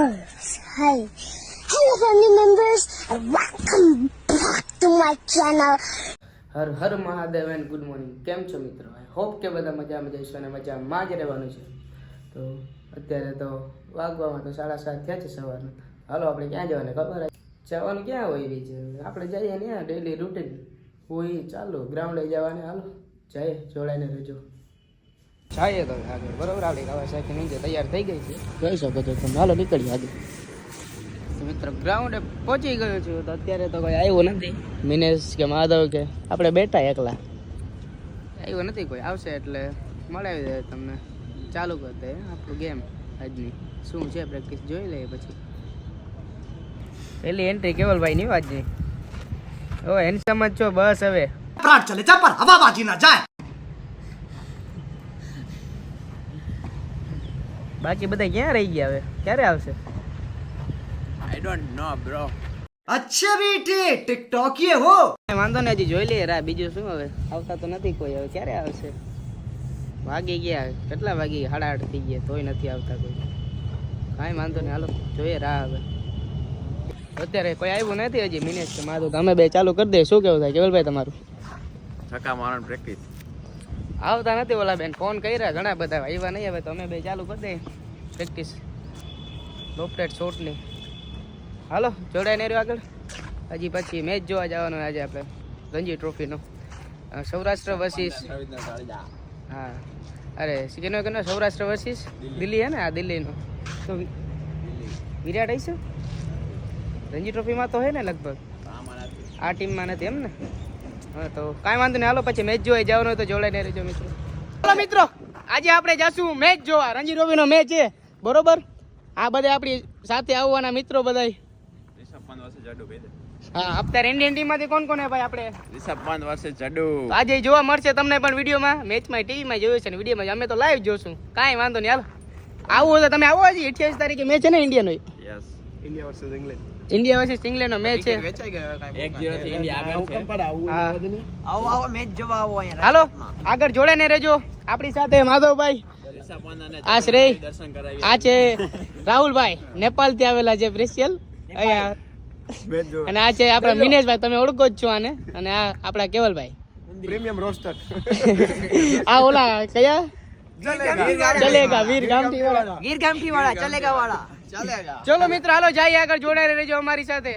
Hi. Hello family members and welcome back to my channel. Har Har Mahadev and good morning. કેમ છો મિત્રો? I hope કે બધા મજામાં જઈશું અને મજામાં જ રહેવાનું છે. તો અત્યારે તો વાગવામાં તો 7:30 થયા છે સવારના. હાલો આપણે ક્યાં જવાને ખબર જવાનું ક્યાં હોય રહી છે આપણે જઈએ ને ડેલી રૂટીન હોય ચાલો ગ્રાઉન્ડે જવાને. હાલો જઈએ, જોડાઈને રહેજો. જઈએ તો આગળ બરોબર. આપણી કાવાસાકી નીચે તૈયાર થઈ ગઈ છે, જોઈ શકો છો તમે. હાલો નીકળીએ આગળ. મિત્રો ગ્રાઉન્ડે પહોંચી ગયો છું તો અત્યારે તો કોઈ આવ્યું નથી. મિનેશ કે માધવ કે આપણે બેઠા એકલા, આવ્યું નથી કોઈ. આવશે એટલે મળાવી દે તમને. ચાલુ કરતે આપણું ગેમ આજની શું છે પ્રેક્ટિસ જોઈ લઈએ પછી. પહેલી એન્ટ્રી કેવલભાઈ ની આજની. ઓ હેન્ડસમ જ છો બસ. હવે प्राण चले जा पर हवाबाजी ना जाए. બાકી બધા ક્યાં રહી ગયા? હવે ક્યારે આવશે? I don't know, bro. अच्छे बेटे टिकटॉक ये हो. વાંધો ને, હજી જોઈ લઈએ રા. બીજું શું, હવે આવતા તો નથી કોઈ. હવે ક્યારે આવશે? વાગી ગયા કેટલા? વાગી 8:30 થઈ ગયા તોય નથી આવતા કોઈ. કાંઈ વાંધો નહીં, હાલો જોઈએ રાહ. હવે અત્યારે કોઈ આવ્યું નથી હજી. મિનેશ કે માધવ અમે બે ચાલુ કરી દે. શું કેવું થાય કેવલભાઈ તમારું? છક્કા મારવાની પ્રેક્ટિસ. આવતા નથી ઓલા બેન, ફોન કર્યા ઘણા બધા, આવ્યા નહીં. હવે તો અમે બે ચાલુ કરી દઈએ પ્રેક્ટિસ લોફ્ટેડ શોટની. હાલો જોડાઈને રહ્યો આગળ. હજી પછી મેચ જોવા જવાનો આજે આપણે રણજી ટ્રોફીનો. સૌરાષ્ટ્ર વર્સિસ, હા અરે કેનો કેનો સૌરાષ્ટ્ર વર્સિસ દિલ્હી હે ને? આ દિલ્હીનો તો વિરાટ આવી છે રણજી ટ્રોફીમાં તો હે ને લગભગ. આ ટીમમાં નથી એમ ને? હા તો કાંઈ વાંધો નહીં. હાલો પછી મેચ જોવા જવાનું હોય તો જોડાઈને રહેજો મિત્રો. ચાલો મિત્રો, આજે આપણે જાશું મેચ જોવા. રણજી ટ્રોફીનો મેચ છે બરોબર. આ બધા આપણી સાથે આવવાના મિત્રો બધા. હા અત્યારે ઇન્ડિયન ટીમ માંથી કોણ કોણ હે ભાઈ? આપણે રિષભ પંત વર્સેસ જડુ. આજે જોવા મળશે તમને પણ વિડીયોમાં, મેચમાં ટીવીમાં જોયું છે ને વિડીયોમાં. અમે તો લાઈવ જોશું. કાંઈ વાંધો નહીં. હાલો આવું હોય તો તમે આવો. હજી 28 તારીખે મેચ છે ને ઇન્ડિયનો? Yes, India versus England. India versus ઇંગ્લેન્ડનો મેચ છે. 1-0 થી ઇન્ડિયા આગળ છે. आओ आओ मैच जब आओ यार. હાલો આગળ જોડાઈને રહેજો. આપણી સાથે માધવભાઈ, રિષભ પંત અને આ શ્રેય, દર્શન કરાવી. આ છે રાહુલભાઈ નેપાલ થી આવેલા છે સ્પેશિયલ અહીંયા. મેચ જો અને આ છે આપણા મિનેશભાઈ, તમે ઓળખો જ છો આને. અને આ આપણા કેવલભાઈ પ્રીમિયમ રોસ્ટર. આ ઓલા કયા ચલેગા વીર ગામઠી વાળા. गिर गामठी वाला चलेगा वाला. ચલો મિત્ર હાલો જઈએ આગળ, જોડાઈને રહેજો અમારી સાથે.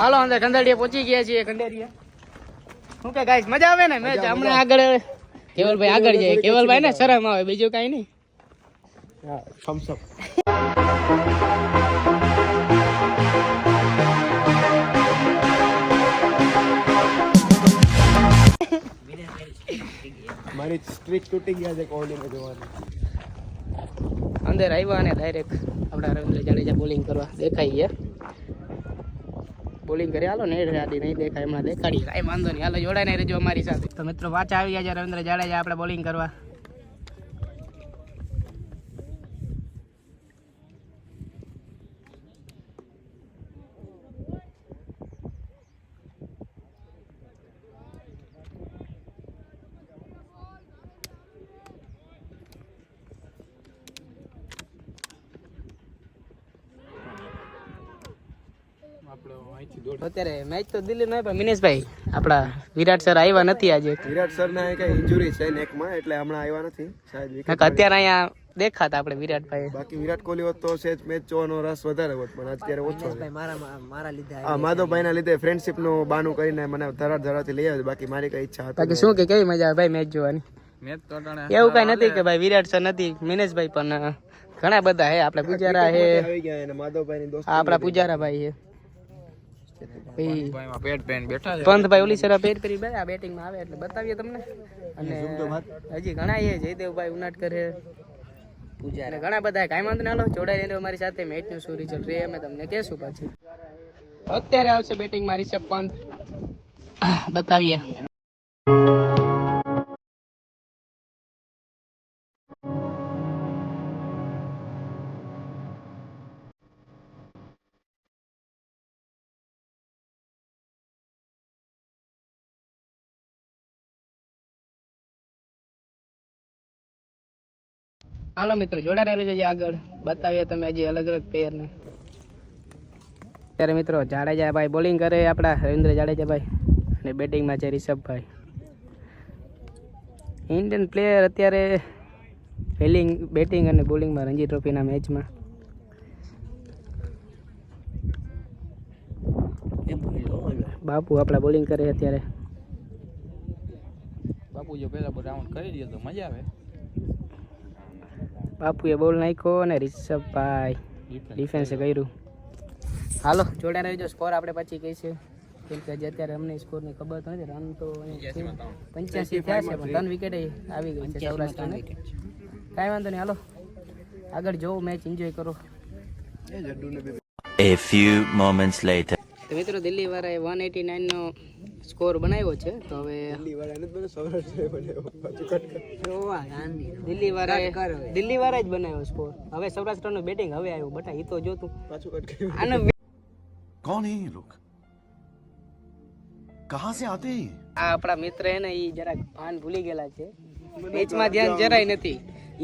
હાલો અંદર કંદડીએ પહોંચી ગયા છીએ. કંડેરીએ શું કે ગાઈસ, મજા આવે ને મેચ? હમણાં આગળ કેવલભાઈ આગળ જાય. કેવલભાઈ ને શરમ આવે, બીજું કઈ નહીં. થમ્સ અપ. મારી સ્ટ્રીક તૂટી ગયા છે કોહલીને જોવાની. અંદર આવ્યા અને ડાયરેક્ટ આપણા રવિન્દ્ર જાડેજા બોલિંગ કરવા દેખાઈ ગયા. બોલિંગ કરી હાલો ને આડી નહીં દેખાય, હમણાં દેખાડી. કાંઈ વાંધો નહીં, હાલો જોડાઈને રહેજો અમારી સાથે. તો મિત્રો પાછા આવી ગયા છે રવિન્દ્ર જાડેજા આપણે બોલિંગ કરવા. અત્યારે મેચ તો દિલ્હી નો, પણ મિનેશભાઈ આપણા વિરાટ સર આવ્યા નથી આજે. વિરાટ સર ને કઈ ઇન્જુરી છે નેકમાં, એટલે હમણાં આવ્યા નથી શાયદ. અત્યારે અહીંયા દેખાતા આપણે વિરાટભાઈ. બાકી વિરાટ કોહલી હોત તો સેજ મેચ જોવાનો રસ વધારે હોત, પણ અત્યારે ઓછો છે. मारा લીધે હા, માધવભાઈ ના લીધે ફ્રેન્ડશિપ નું બાનું કરીને મને ધરાથી લઈ આવ્યો. બાકી મારી કઈ ઈચ્છા હતી. બાકી શું કે કેવી મજા આવે ભાઈ મેચ જોવાની? એવું કઈ નથી કે ભાઈ વિરાટ સર નથી, મિનેશભાઈ પણ ઘણા બધા હે. આપણે પૂજારા હે, આવી ગયા અને માધવભાઈ ની દોસ્ત આપણા પૂજારા ભાઈ હે. પંથભાઈ ઓલી સરા પેટ કરી ભાઈ આ બેટિંગ માં આવે એટલે બતાવીએ તમને. અને હજી ઘણા એ જયદેવભાઈ ઉનાટકર હે, પૂજારા ઘણા બધા. કાંઈ વાંધો ના, જોડાઈ રહેજો અમારી સાથે. મેચ નું શું રિઝલ્ટ રહે અમે તમને કહેશું પછી. અત્યારે આવશે બેટિંગ માં રિષભ પંત, બતાવીએ. હાલો મિત્રો જોડા રહેલું છે આગળ બતાવીએ તમે હજી અલગ અલગ પ્લેયરને. ત્યારે મિત્રો જાડેજા ભાઈ બોલિંગ કરે આપણા રવિન્દ્ર જાડેજા ભાઈ અને બેટિંગમાં છે રિષભભાઈ. ઇન્ડિયન પ્લેયર અત્યારે બેટિંગ અને બોલિંગમાં રણજી ટ્રોફીના મેચમાં. બાપુ આપણા બોલિંગ કરે અત્યારે. બાપુ જો પેલા રાઉન્ડ કરી દે તો મજા આવે. બાપુએ બોલ નાખ્યો અને રિષભભાઈ ડિફેન્સે કર્યું. હાલો જોડા રહેજો. સ્કોર આપણે પછી કહી છે કેમ કે હજી અત્યારે અમને સ્કોરની ખબર તો નથી. રન તો 85 થયા છે પણ 3 વિકેટ આવી ગઈ છે સૌરાષ્ટ્રને. કાંઈ વાંધો નહીં હાલો આગળ જોવો મેચ એન્જોય કરો. A few moments later. તો મિત્રો દિલ્હી વાળાએ 189 નો સ્કોર બનાવ્યો છે. તો હવે દિલ્હી વાળાએ જ બનાવ્યો સ્કોર. હવે સૌરાષ્ટ્રનું બેટિંગ હવે આવ્યું બટા એ તો જોતું આનો. कौन है ये लोग कहाँ से आते हैं આ આપણા મિત્ર હે ને ઈ જરાક ભાન ભૂલી ગયેલા છે. મેચમાં ધ્યાન જરાય નથી.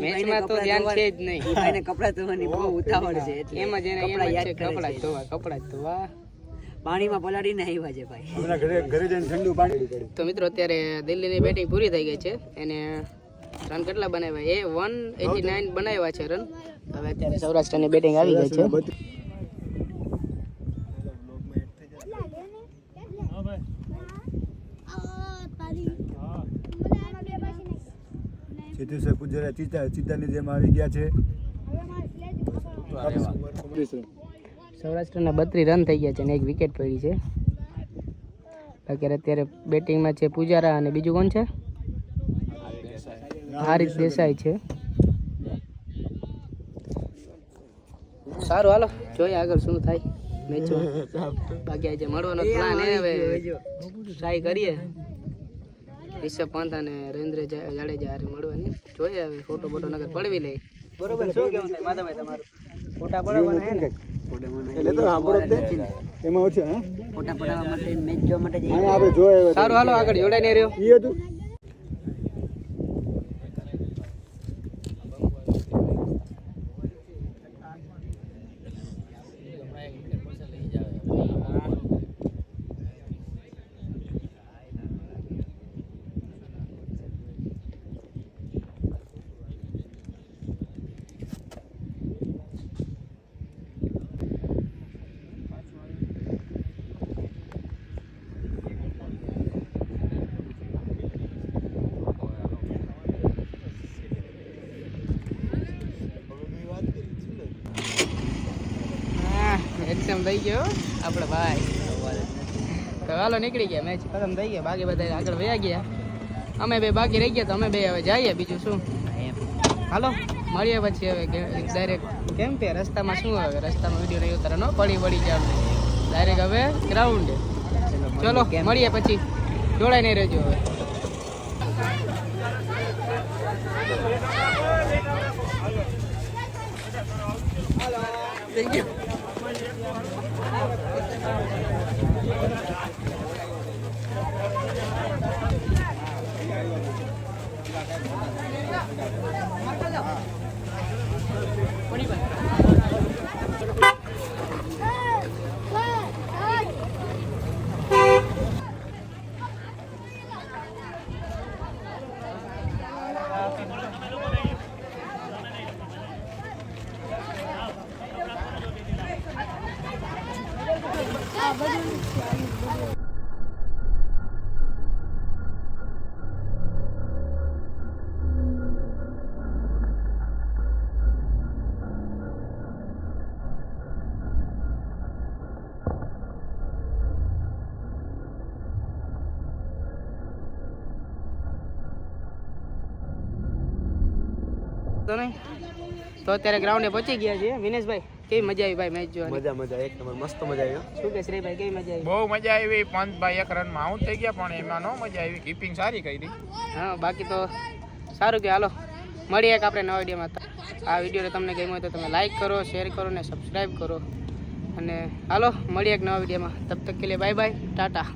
મેચમાં તો ધ્યાન છે જ નહીં. ભાઈને કપડા ધોવાની બહુ ઉતાવળ છે એટલે એમાં જેને એમ જ છે કપડા જ ધોવા. પાણીમાં પલાળીને આવ્યા છે ભાઈ. તો મિત્રો અત્યારે દિલ્હીની બેટિંગ પૂરી થઈ ગઈ છે. એને રન કેટલા બનાવ્યા? એ 189 બનાવ્યા છે રન. હવે અત્યારે સૌરાષ્ટ્રની બેટિંગ આવી ગઈ છે. ચેતુસર પૂજરા ચિત્તાની જેમ આવી ગયા છે. સૌરાષ્ટ્રના 32 રન થઈ ગયા છે અને 1 વિકેટ પડી છે. બાકી અત્યારે બેટિંગમાં છે પૂજારા અને બીજું કોણ છે? હારિસ દેસાઈ છે. સારું હાલો જોઈએ આગળ શું થાય મેચમાં. બાકી આજે મળવાનો પ્લાન હવે ટ્રાય કરીએ રિષભ પંત અને રવિન્દ્ર જાડેજા હારે મળવાની. જોઈએ હવે ફોટો નગર પડવી લઈ. બરોબર શું કેવું થાય માધવભાઈ તમારું? ફોટા પડવાના હે ને? એમાં ઓછા ફોટા પડાવવા માટે મેચ જોવા માટે આપણે જોયે. સારું હાલો આગળ જોડાઈ ને રહ્યો. ઈ હતું એક્ઝામ થઈ ગયો આપણે ભાઈ. તો હાલો નીકળી ગયા. મેચ ખતમ થઈ ગયા. બાકી બધા આગળ વયા ગયા. અમે બે બાકી રહી ગયા તો અમે બે હવે જઈએ. બીજું શું હાલો મળીએ પછી. હવે ડાયરેક્ટ કેમ કે રસ્તામાં શું હવે રસ્તામાં વિડીયો નહીં ઉતારે ન પડી જાવ. ડાયરેક્ટ હવે ગ્રાઉન્ડ. ચલો મળીએ પછી. જોડાઈ નહીં રહેજો હવે. Thank you. તો અત્યારે ગ્રાઉન્ડે પહોંચી ગયા છે. વિનેશભાઈ કેવી મજા આવી ભાઈ મેચ જોવાની? મજા એક નંબર મસ્ત મજા આવી. શું કે શ્રીભાઈ કેવી મજા આવી? બહુ મજા આવી. પંતભાઈ 1 રનમાં આઉટ થઈ ગયા પણ એમાં નો મજા આવી. કીપિંગ સારી કરી. હા બાકી તો સારું કે હાલો મળીએ એક આપણે નવા વિડીયોમાં. આ વિડીયો તમને ગમ્યો હોય તો તમે લાઈક કરો, શેર કરો ને સબસ્ક્રાઈબ કરો. અને હાલો મળીએ એક નવા વિડીયોમાં. તબ તક કે લીએ બાય બાય, ટાટા.